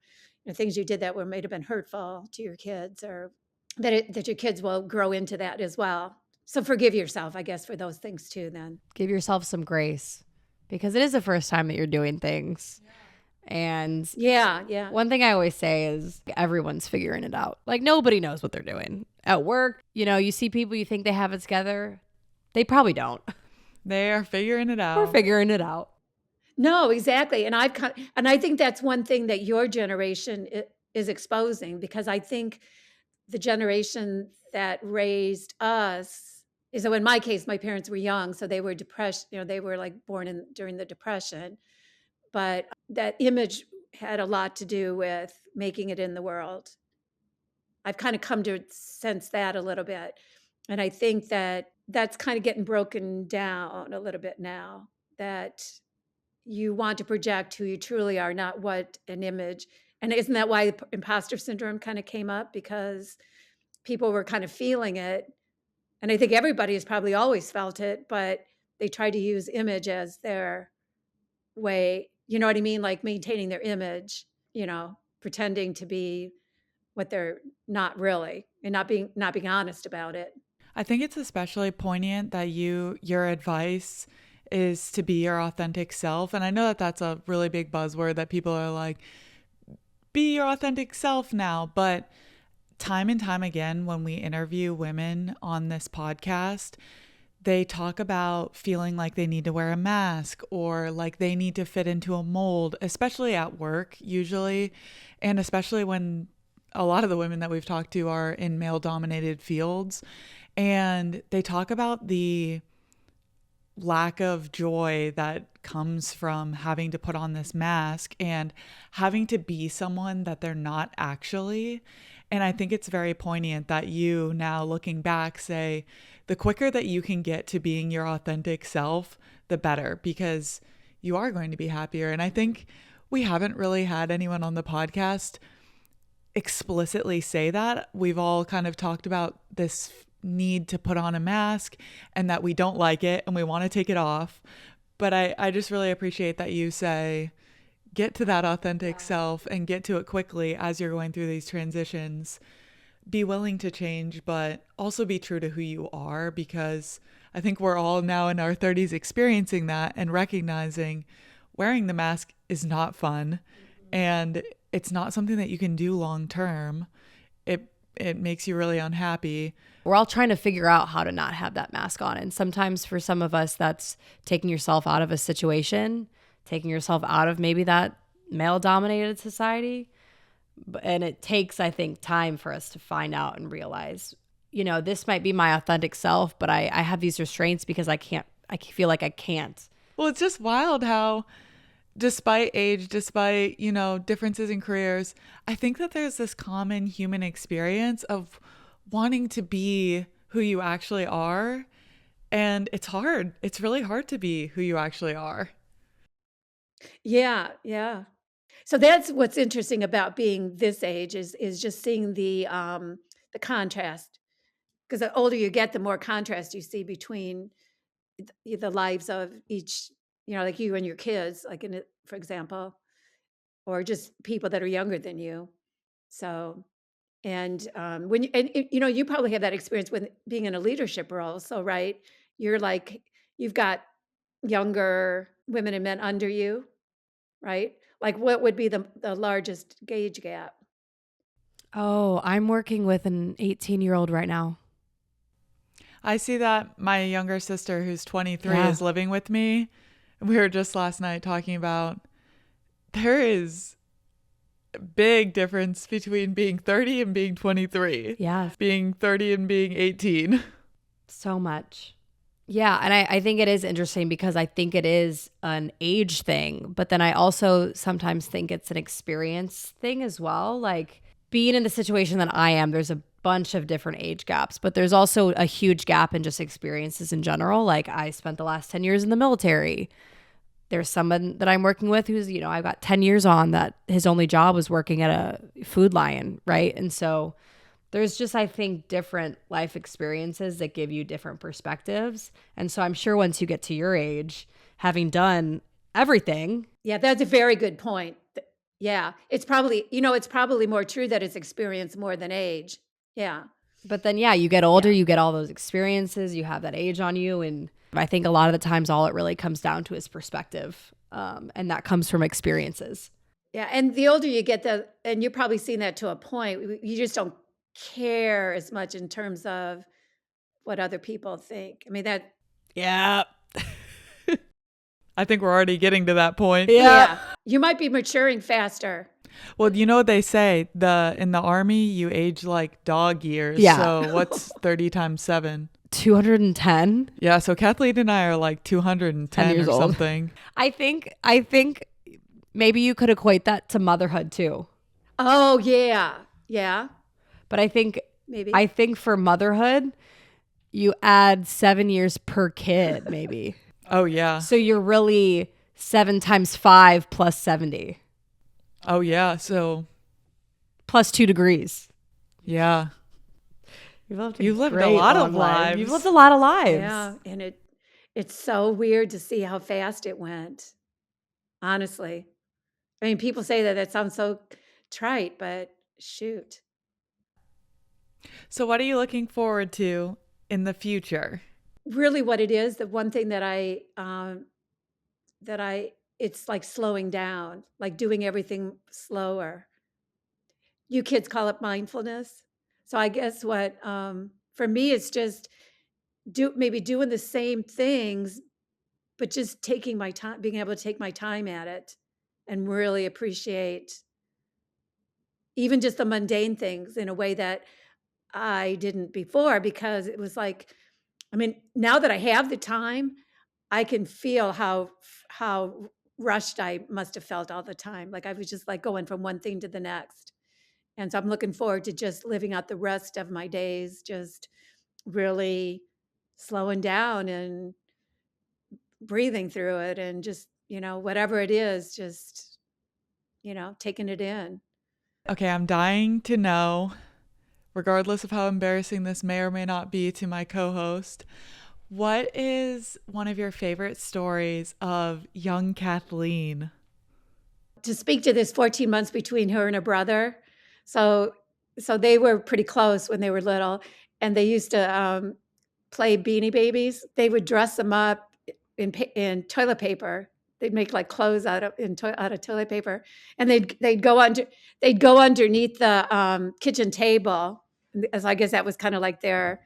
know, things you did that were might have been hurtful to your kids, or that your kids will grow into that as well. So forgive yourself, I guess, for those things too, then. Give yourself some grace, because it is the first time that you're doing things. And Yeah. one thing I always say is everyone's figuring it out. Like, nobody knows what they're doing. At work, you know, you see people, you think they have it together. They probably don't. They are figuring it out. We're figuring it out. No, exactly. And and I think that's one thing that your generation is exposing, because I think the generation that raised us is, so in my case, my parents were young, so they were depressed, you know, they were like born in during the Depression, but that image had a lot to do with making it in the world. I've kind of come to sense that a little bit. And I think that that's kind of getting broken down a little bit now, that you want to project who you truly are, not what an image. And isn't that why imposter syndrome kind of came up? Because people were kind of feeling it. And I think everybody has probably always felt it, but they try to use image as their way, you know what I mean? Like maintaining their image, you know, pretending to be what they're not really, and not being honest about it. I think it's especially poignant that your advice is to be your authentic self. And I know that that's a really big buzzword that people are like, be your authentic self now. But time and time again, when we interview women on this podcast, they talk about feeling like they need to wear a mask or like they need to fit into a mold, especially at work, usually. And especially when a lot of the women that we've talked to are in male dominated fields. And they talk about the lack of joy that comes from having to put on this mask and having to be someone that they're not actually. And I think it's very poignant that you now, looking back, say the quicker that you can get to being your authentic self, the better, because you are going to be happier. And I think we haven't really had anyone on the podcast explicitly say that. We've all kind of talked about this need to put on a mask and that we don't like it and we want to take it off. But I just really appreciate that you say, get to that authentic self and get to it quickly as you're going through these transitions. Be willing to change, but also be true to who you are, because I think we're all now in our 30s experiencing that and recognizing wearing the mask is not fun and it's not something that you can do long term. It makes you really unhappy. We're all trying to figure out how to not have that mask on. And sometimes for some of us, that's taking yourself out of a situation, taking yourself out of maybe that male-dominated society. And it takes, I think, time for us to find out and realize, you know, this might be my authentic self, but I have these restraints because I feel like I can't. Well, it's just wild how despite age, despite, you know, differences in careers, I think that there's this common human experience of wanting to be who you actually are. And it's hard. It's really hard to be who you actually are. Yeah. So that's what's interesting about being this age, is just seeing the contrast. Because the older you get, the more contrast you see between the lives of each, you know, like you and your kids, like in it, for example, or just people that are younger than you. So, and you know, you probably have that experience with being in a leadership role. So, right, you're like, you've got younger women and men under you, right? Like, what would be the largest age gap? Oh, I'm working with an 18-year-old right now. I see that my younger sister, who's 23, Yeah. is living with me. We were just last night talking about there is a big difference between being 30 and being 23. Yeah. Being 30 and being 18. So much. Yeah. And I think it is interesting because I think it is an age thing, but then I also sometimes think it's an experience thing as well. Like being in the situation that I am, there's a bunch of different age gaps, but there's also a huge gap in just experiences in general. Like I spent the last 10 years in the military. There's someone that I'm working with who's, I've got 10 years on that his only job was working at a Food Lion, right? And so there's just, I think, different life experiences that give you different perspectives. And so I'm sure once you get to your age, having done everything. Yeah, that's a very good point. Yeah, it's probably more true that it's experience more than age. Yeah. But then, yeah, you get older, you get all those experiences, you have that age on you. And I think a lot of the times all it really comes down to is perspective. And that comes from experiences. Yeah, and the older you get, and you're probably seeing that to a point, you just don't care as much in terms of what other people think. I mean, that. Yeah. I think we're already getting to that point. Yeah. You might be maturing faster. Well, you know what they say? In the army, you age like dog years. Yeah. So what's 30 times 7? 210? Yeah, so Kathleen and I are like 210 years or old. something. I think maybe you could equate that to motherhood too. Oh, yeah. Yeah. But I think Maybe. for motherhood, you add 7 years per kid, maybe. Oh, yeah. So you're really 7 times 5 plus 70 Oh, yeah. So, plus 2 degrees. yeah. You've lived a lot of lives. You've lived a lot of lives. Yeah, and it's so weird to see how fast it went. Honestly. I mean, people say that sounds so trite, but shoot. So what are you looking forward to in the future? Really what it is, the one thing that it's like slowing down, like doing everything slower. You kids call it mindfulness. So I guess what for me it's just maybe doing the same things, but just taking my time, being able to take my time at it and really appreciate even just the mundane things in a way that I didn't before, because it was like, I mean, now that I have the time, I can feel how rushed I must have felt all the time. Like I was just like going from one thing to the next. And so I'm looking forward to just living out the rest of my days, just really slowing down and breathing through it and just, whatever it is, just, taking it in. Okay, I'm dying to know, regardless of how embarrassing this may or may not be to my co-host, what is one of your favorite stories of young Kathleen? To speak to this 14 months between her and her brother. So they were pretty close when they were little, and they used to play Beanie Babies. They would dress them up in toilet paper. They'd make like clothes out of toilet paper, and they'd go underneath the kitchen table. As I guess that was kind of like their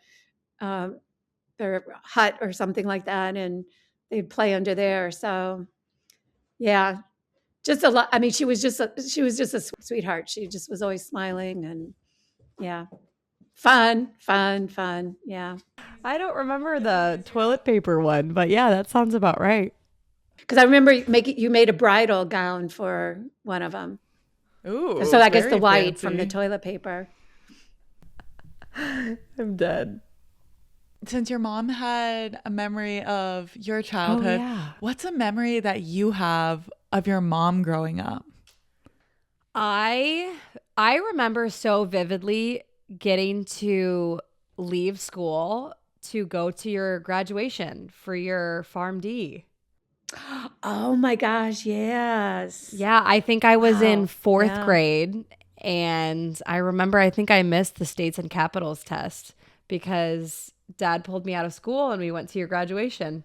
hut or something like that, and they'd play under there. So, yeah, just a lot. I mean, she was just a sweetheart. She just was always smiling, and yeah, fun. Yeah, I don't remember the toilet paper one, but yeah, that sounds about right. because I remember you made a bridal gown for one of them. Ooh, So I guess the very white from the fancy. toilet paper. I'm dead. Since your mom had a memory of your childhood, yeah. what's a memory that you have of your mom growing up? I remember so vividly getting to leave school to go to your graduation for your PharmD. Oh my gosh, yes. Yeah, I think I was in Wow. fourth Yeah. grade, and I remember I think I missed the states and capitals test because Dad pulled me out of school and we went to your graduation.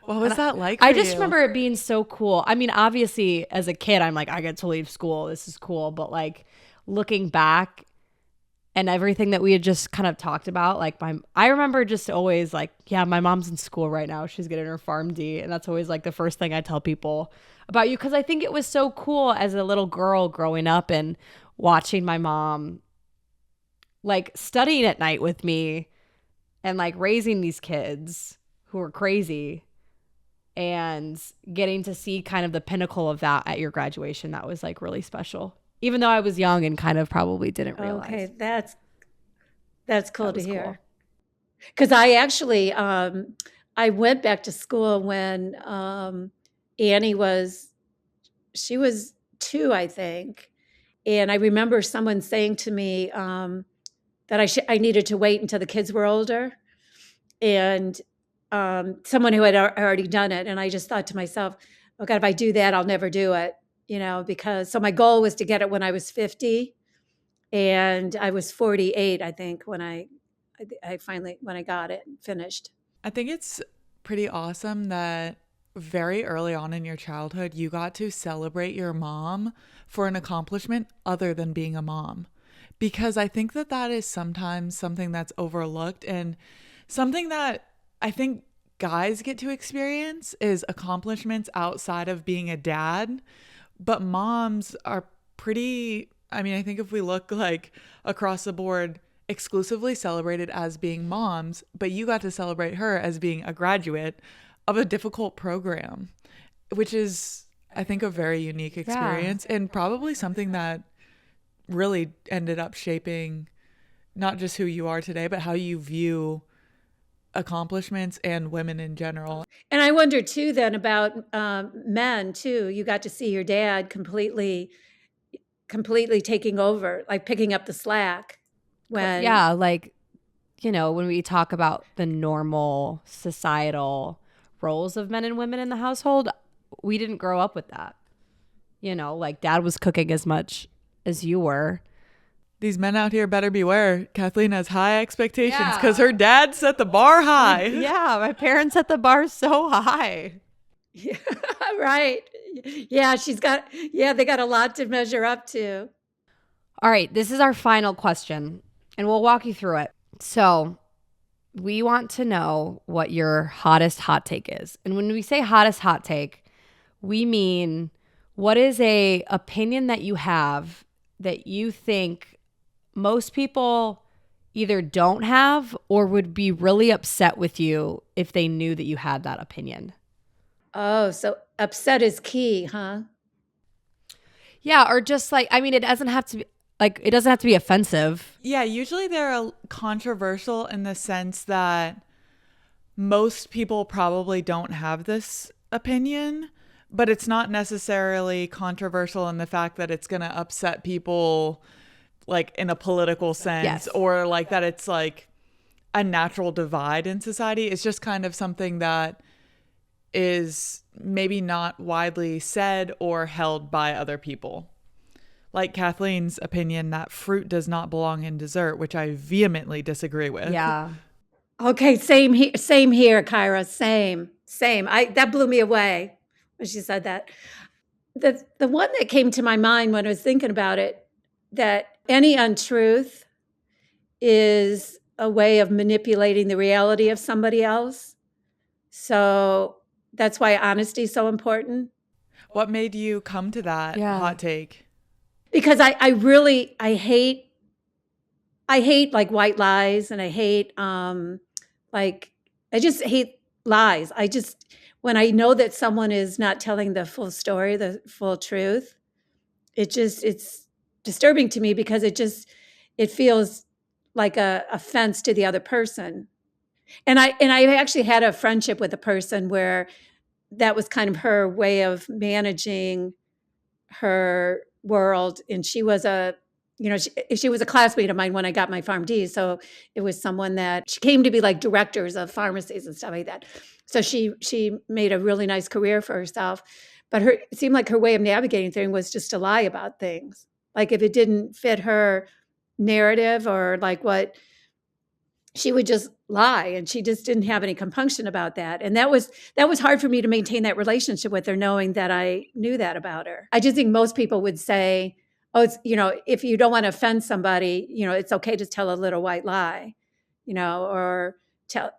What was that like for I just you? remember it being so cool. I mean, obviously, as a kid, I'm like, I get to leave school. This is cool. But like looking back and everything that we had just kind of talked about, like I remember just always like, yeah, my mom's in school right now. She's getting her PharmD. And that's always like the first thing I tell people about you. Because I think it was so cool as a little girl growing up and watching my mom like studying at night with me and like raising these kids who were crazy and getting to see kind of the pinnacle of that at your graduation. That was like really special, even though I was young and kind of probably didn't realize. Okay, that's cool That to was hear. cool. Because I actually I went back to school when Annie was 2, I think, and I remember someone saying to me that I needed to wait until the kids were older, and someone who had already done it, and I just thought to myself, oh God, if I do that, I'll never do it, because so my goal was to get it when I was 50, and I was 48, I think, when I finally when I got it finished. I think it's pretty awesome that very early on in your childhood, you got to celebrate your mom for an accomplishment other than being a mom. Because I think that that is sometimes something that's overlooked, and something that I think guys get to experience is accomplishments outside of being a dad. But moms are pretty, I mean, I think if we look like across the board, exclusively celebrated as being moms, but you got to celebrate her as being a graduate of a difficult program, which is, I think, a very unique experience and probably something that really ended up shaping not just who you are today, but how you view accomplishments and women in general. And I wonder too then about men too. You got to see your dad completely taking over, like picking up the slack. When Yeah, like, when we talk about the normal societal roles of men and women in the household, we didn't grow up with that. Like dad was cooking as much as you were. These men out here better beware. Kathleen has high expectations because her dad set the bar high. Yeah, my parents set the bar so high. Yeah, right. Yeah, they got a lot to measure up to. All right, this is our final question, and we'll walk you through it. So we want to know what your hottest hot take is. And when we say hottest hot take, we mean what is a opinion that you have that you think most people either don't have or would be really upset with you if they knew that you had that opinion. Oh, so upset is key, huh? Yeah, or just like, I mean, it doesn't have to be offensive. Yeah, usually they're controversial in the sense that most people probably don't have this opinion, but it's not necessarily controversial in the fact that it's going to upset people like in a political sense, Yes. or like that it's like a natural divide in society. It's just kind of something that is maybe not widely said or held by other people. Like Kathleen's opinion that fruit does not belong in dessert, which I vehemently disagree with. Yeah. Okay, same here, Kyra. Same. That blew me away when she said that. The one that came to my mind when I was thinking about it, that any untruth is a way of manipulating the reality of somebody else. So that's why honesty is so important. What made you come to that hot take? Because I hate like white lies, and I hate I just hate lies. When I know that someone is not telling the full story, the full truth, it's disturbing to me because it feels like a offense to the other person. And I actually had a friendship with a person where that was kind of her way of managing her world. And she was she was a classmate of mine when I got my PharmD. So it was someone that she came to be like directors of pharmacies and stuff like that. So she made a really nice career for herself. But it seemed like her way of navigating things was just to lie about things. Like if it didn't fit her narrative or like what, she would just lie, and she just didn't have any compunction about that. And that was hard for me to maintain that relationship with her, knowing that I knew that about her. I just think most people would say, oh, it's, if you don't want to offend somebody, it's okay to tell a little white lie, or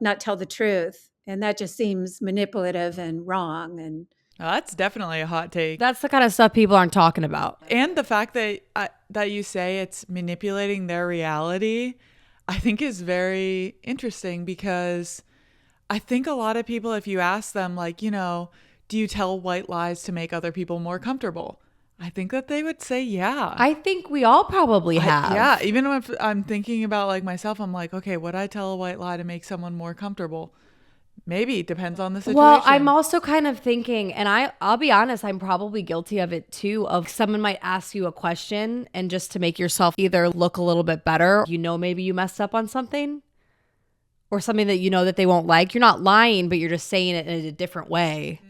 not tell the truth. And that just seems manipulative and wrong. And Oh, that's definitely a hot take. That's the kind of stuff people aren't talking about. And the fact that you say it's manipulating their reality, I think is very interesting, because I think a lot of people, if you ask them, like, do you tell white lies to make other people more comfortable? I think that they would say, yeah. I think we all probably have. Yeah. Even if I'm thinking about like myself, I'm like, okay, would I tell a white lie to make someone more comfortable? Maybe. It depends on the situation. Well, I'm also kind of thinking, and I'll be honest, I'm probably guilty of it too, of someone might ask you a question, and just to make yourself either look a little bit better, maybe you messed up on something, or something that that they won't like. You're not lying, but you're just saying it in a different way.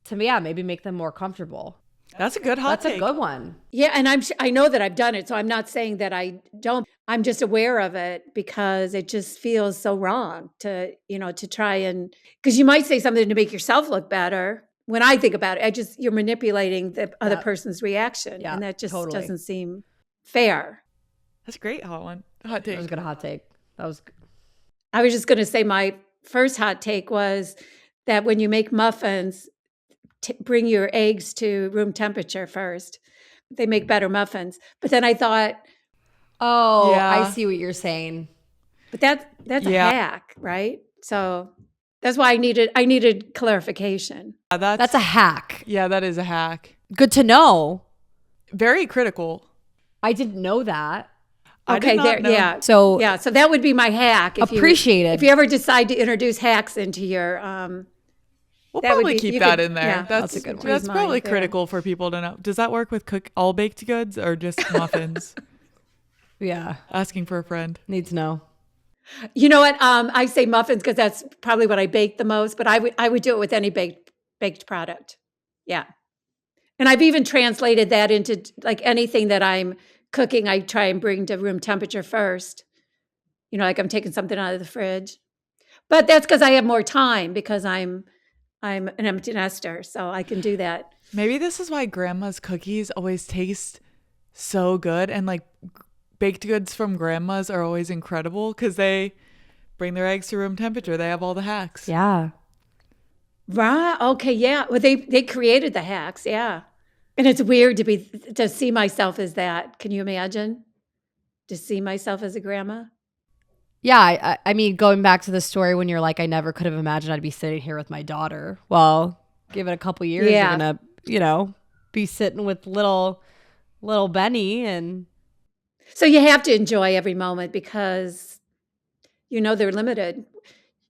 To me, yeah, maybe make them more comfortable. That's a good hot take. That's a good one. yeah, and I know that I've done it, so I'm not saying that I don't. I'm just aware of it, because it just feels so wrong to try and, because you might say something to make yourself look better. When I think about it, you're manipulating the other person's reaction, and that just doesn't seem fair. That's a great hot take. That was a good hot take. That was good. I was just going to say my first hot take was that when you make muffins, bring your eggs to room temperature first. They make better muffins. But then I thought, oh, yeah. I see what you're saying. but that's a hack, right? So that's why I needed clarification. That's a hack. Yeah, that is a hack. Good to know. Very critical. I didn't know that. Okay, there, know. yeah. So So that would be my hack. Appreciate it. If you ever decide to introduce hacks into your We'll that would probably be- keep you that could- in there. yeah, that's that's a good one. That's Use probably mine, yeah. critical for people to know. Does that work with all baked goods or just muffins? yeah, Asking for a friend. need to know. You know what? I say muffins because that's probably what I bake the most, but I would do it with any baked product. Yeah. And I've even translated that into like anything that I'm cooking, I try and bring to room temperature first. Like I'm taking something out of the fridge. But that's because I have more time, because I'm an empty nester, so I can do that. Maybe this is why grandma's cookies always taste so good, and like baked goods from grandma's are always incredible because they bring their eggs to room temperature. They have all the hacks. Yeah. Right. Okay. Yeah. Well, they created the hacks. Yeah. And it's weird to see myself as that. Can you imagine? To see myself as a grandma? Yeah, I mean, going back to the story when you're like, I never could have imagined I'd be sitting here with my daughter. Well, give it a couple years, Yeah. you're gonna, be sitting with little Benny, and So you have to enjoy every moment, because they're limited.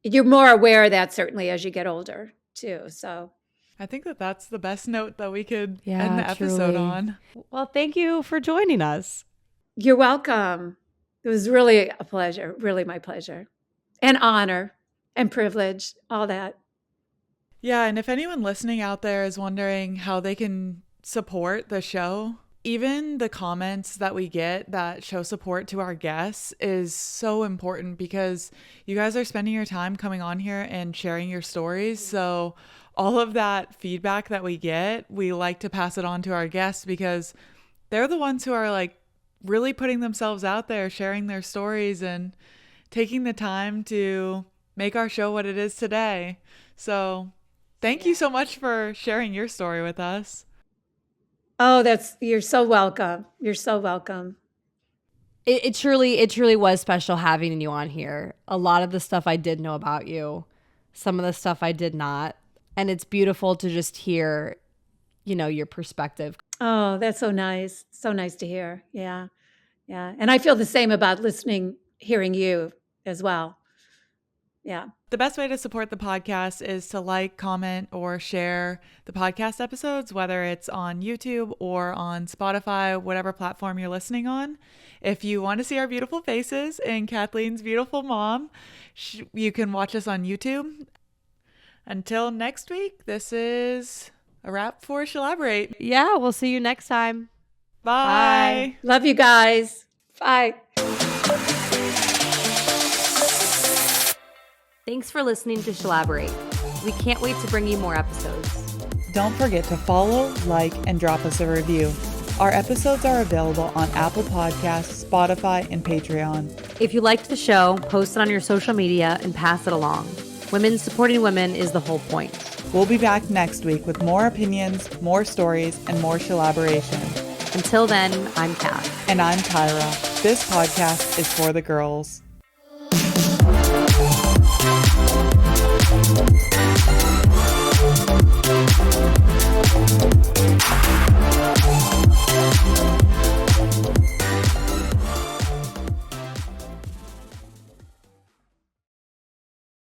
You're more aware of that certainly as you get older too. So I think that's the best note that we could Yeah, end the episode truly. on. well, thank you for joining us. you're welcome. It was really a pleasure, really my pleasure, and honor and privilege, all that. Yeah, and if anyone listening out there is wondering how they can support the show, even the comments that we get that show support to our guests is so important, because you guys are spending your time coming on here and sharing your stories. So all of that feedback that we get, we like to pass it on to our guests, because they're the ones who are like really putting themselves out there, sharing their stories and taking the time to make our show what it is today. So thank you so much for sharing your story with us. Oh, you're so welcome. You're so welcome. It truly was special having you on here. A lot of the stuff I did know about you, some of the stuff I did not, and it's beautiful to just hear, your perspective. Oh, that's so nice. So nice to hear. Yeah. Yeah. And I feel the same about hearing you as well. Yeah. The best way to support the podcast is to like, comment, or share the podcast episodes, whether it's on YouTube or on Spotify, whatever platform you're listening on. If you want to see our beautiful faces and Kathleen's beautiful mom, you can watch us on YouTube. Until next week, this is a wrap for Shelaborate. Yeah, we'll see you next time. Bye. Love you guys. Bye. Thanks for listening to Shalaborate. We can't wait to bring you more episodes. Don't forget to follow, like, and drop us a review. Our episodes are available on Apple Podcasts, Spotify, and Patreon. If you liked the show, post it on your social media and pass it along. Women supporting women is the whole point. We'll be back next week with more opinions, more stories, and more collaboration. Until then, I'm Kath. And I'm Tyra. This podcast is for the girls.